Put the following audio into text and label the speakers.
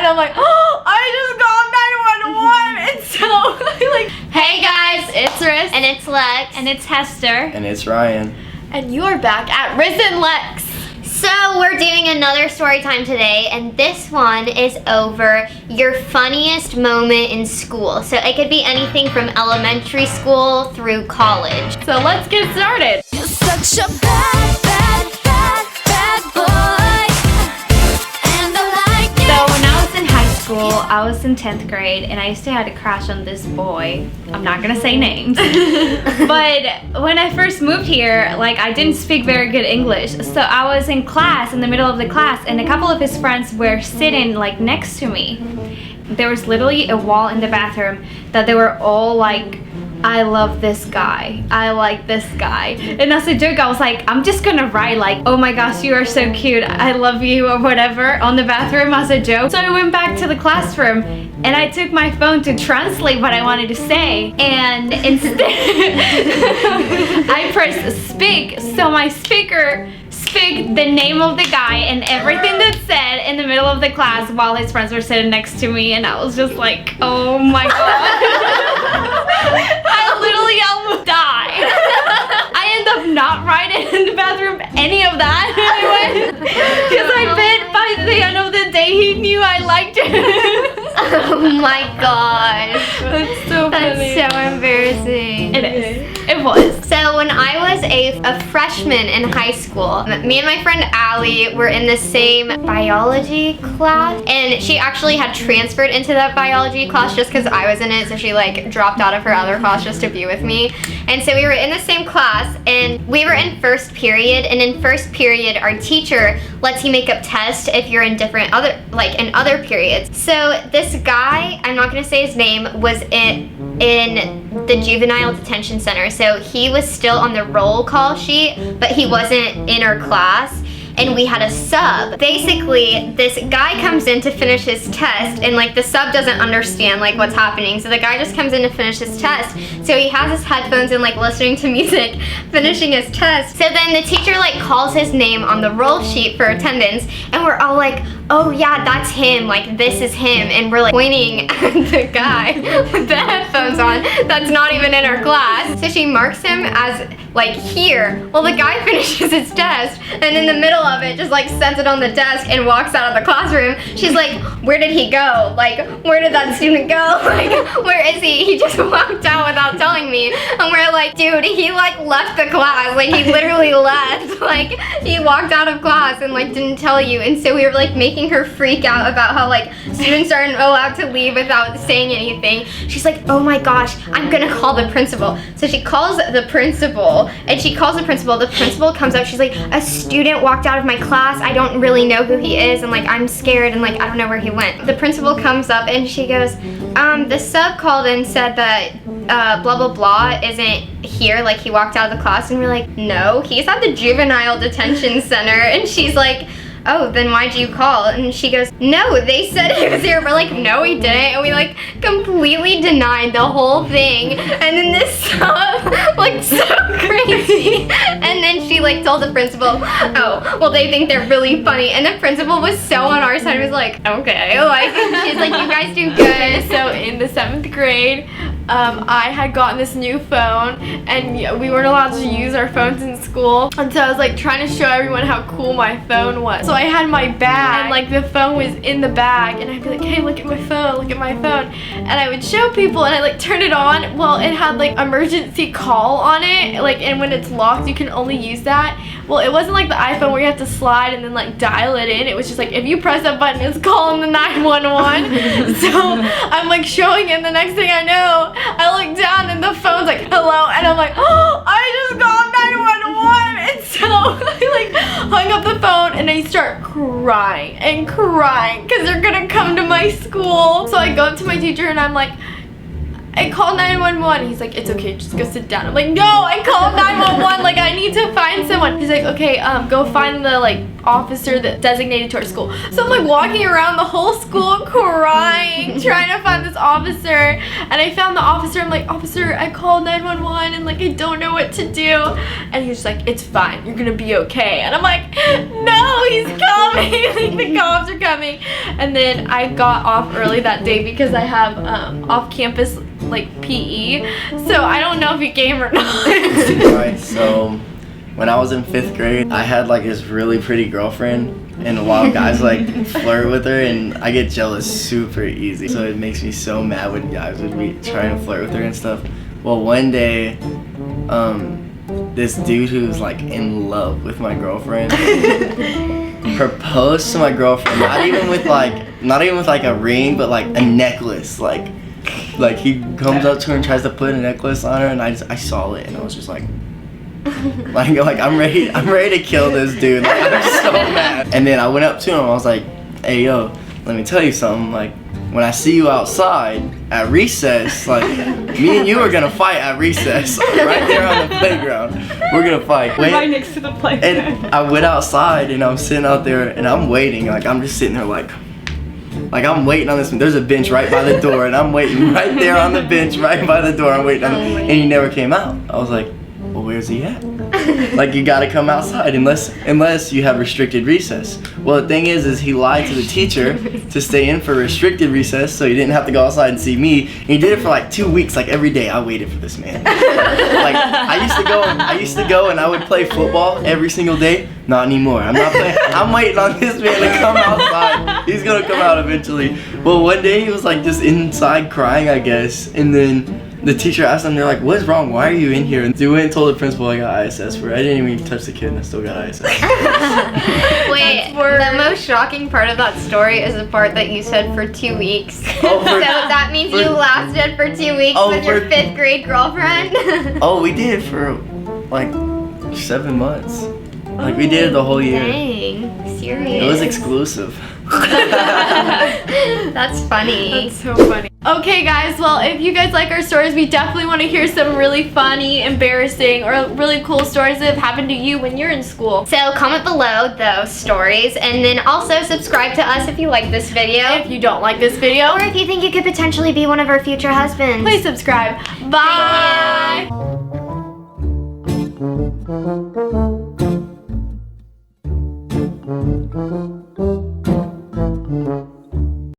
Speaker 1: I'm like, oh, I just called 911. And so, like,
Speaker 2: Hey guys, it's Rys.
Speaker 3: And it's Lex.
Speaker 2: And it's Hester.
Speaker 4: And it's Ryan.
Speaker 1: and you are back at Rys and Lex.
Speaker 3: So we're doing another story time today, and this one is over your funniest moment in school. So it could be anything from elementary school through college.
Speaker 1: So let's get started.
Speaker 5: You're such a bad, bad, bad, bad boy. And I like it.
Speaker 2: So when I was in high school, I was in 10th grade, and I used to have a crush on this boy. I'm not gonna say names. But when I first moved here, like, I didn't speak very good English. So I was in class, in the middle of the class, and a couple of his friends were sitting like next to me. There was literally a wall in the bathroom that they were all like, I love this guy. I like this guy. And as a joke, I was like, I'm just gonna write like, oh my gosh, you are so cute. I love you or whatever on the bathroom as a joke. So I went back to the classroom and I took my phone to translate what I wanted to say. And instead, I pressed speak. So my speaker speak the name of the guy and everything that said in the middle of the class while his friends were sitting next to me, and I was just like, oh my god. I literally almost died. I ended up not writing in the bathroom any of that anyway, because I bet by the end of the day he knew I liked him.
Speaker 3: Oh my gosh.
Speaker 1: That's so funny.
Speaker 3: That's so embarrassing.
Speaker 2: It is. It was.
Speaker 3: So when I was a freshman in high school, me and my friend Allie were in the same biology class, and she actually had transferred into that biology class just because I was in it, so she like dropped out of her other class just to be with me. And so we were in the same class, and we were in first period, and in first period our teacher lets you make up tests if you're in different other periods. So this guy, I'm not gonna say his name, was in the juvenile detention center. So he was still on the roll call sheet, but he wasn't in our class, and we had a sub. Basically, this guy comes in to finish his test, and like the sub doesn't understand like what's happening. So the guy just comes in to finish his test. So he has his headphones and like listening to music, finishing his test. So then the teacher like calls his name on the roll sheet for attendance, and we're all like, oh yeah, that's him, like this is him, and we're like pointing at the guy with the headphones on that's not even in our class. So she marks him as like here. Well, the guy finishes his test, and in the middle of it just like sets it on the desk and walks out of the classroom. She's like, where did he go? Like, where did that student go? Like, where is he? He just walked out without telling me. And we're like, dude, he like left the class. Like, he literally left. Like, he walked out of class and like didn't tell you. And so we were like making her freak out about how like students aren't allowed to leave without saying anything. She's like, oh my gosh, I'm gonna call the principal. So she calls the principal, and she calls the principal. The principal comes up. She's like, a student walked out of my class. I don't really know who he is, and like I'm scared, and like I don't know where he went. The principal comes up and she goes, the sub called and said that blah blah blah isn't here, like he walked out of the class. And we're like, no, he's at the juvenile detention center. And she's like, oh, then why'd you call? And she goes, no, they said he was here. We're like, no, he didn't. And we like completely denied the whole thing. And then this sub looked so crazy. And then she like told the principal, oh, well, they think they're really funny. And the principal was so on our side. He was like, okay. Like, she's like, you guys do good.
Speaker 1: So in the 7th grade, I had gotten this new phone, and we weren't allowed to use our phones in school. And so I was like trying to show everyone how cool my phone was. So I had my bag, and like the phone was in the bag, and I'd be like, hey, look at my phone, look at my phone. And I would show people, and I like turn it on. Well, it had like emergency call on it, like, and when it's locked, you can only use that. Well, it wasn't like the iPhone where you have to slide and then like dial it in. It was just like, if you press that button, it's calling the 911. So I'm like showing it, and the next thing I know, I look down and the phone's like, hello, and I'm like, oh, I just called 911. And so I like hung up the phone, and I start crying and crying because they're gonna come to my school. So I go up to my teacher, and I'm like, I called 911. He's like, it's okay, just go sit down. I'm like, no, I called 911. Like, I need to find someone. He's like, okay, go find the like officer that's designated to our school. So I'm like walking around the whole school crying, trying to find this officer. And I found the officer. I'm like, officer, I called 911 and like I don't know what to do. And he was just like, it's fine, you're gonna be okay. And I'm like, no, he's coming. Like the cops are coming. And then I got off early that day because I have off-campus like PE. So I don't know if he came or not.
Speaker 4: Alright, so when I was in 5th grade, I had like this really pretty girlfriend, and a lot of guys like flirt with her, and I get jealous super easy. So it makes me so mad when guys would be trying to flirt with her and stuff. Well, one day, this dude who's like in love with my girlfriend proposed to my girlfriend, not even with like a ring, but like a necklace. Like he comes up to her and tries to put a necklace on her, and I saw it and I was just like I'm ready to kill this dude. Like, I'm so mad. And then I went up to him, I was like, hey yo, let me tell you something, like when I see you outside at recess, like me and you are gonna fight at recess, right there on the playground. We're gonna fight.
Speaker 2: Right next to the playground.
Speaker 4: And I went outside and I'm sitting out there and I'm waiting, like I'm just sitting there like I'm waiting on this. There's a bench right by the door and I'm waiting right there on the bench right by the door. I'm waiting on him, and he never came out. I was like, well, where's he at? Like, you gotta come outside unless you have restricted recess. Well, the thing is he lied to the teacher to stay in for restricted recess so he didn't have to go outside and see me. And he did it for like 2 weeks, like every day I waited for this man. Like, I used to go and I would play football every single day. Not anymore. I'm not playing. I'm waiting on this man to come outside. He's gonna come out eventually. Well, one day he was like just inside crying, I guess, and then the teacher asked him, they're like, what is wrong? Why are you in here? And they went and told the principal I got ISS for it. I didn't even touch the kid and I still got ISS.
Speaker 3: Wait, the most shocking part of that story is the part that you said for 2 weeks.
Speaker 4: Oh,
Speaker 3: So that means you lasted for 2 weeks with your 5th grade girlfriend?
Speaker 4: Oh, we did for like 7 months. Like we did it the whole year.
Speaker 3: Dang, serious.
Speaker 4: It was exclusive.
Speaker 3: That's funny.
Speaker 1: That's so funny. Okay guys, well if you guys like our stories, we definitely want to hear some really funny, embarrassing, or really cool stories that have happened to you when you're in school.
Speaker 3: So comment below those stories, and then also subscribe to us if you like this video.
Speaker 1: If you don't like this video,
Speaker 3: Or if you think you could potentially be one of our future husbands.
Speaker 1: please subscribe. Bye!
Speaker 3: Thank you.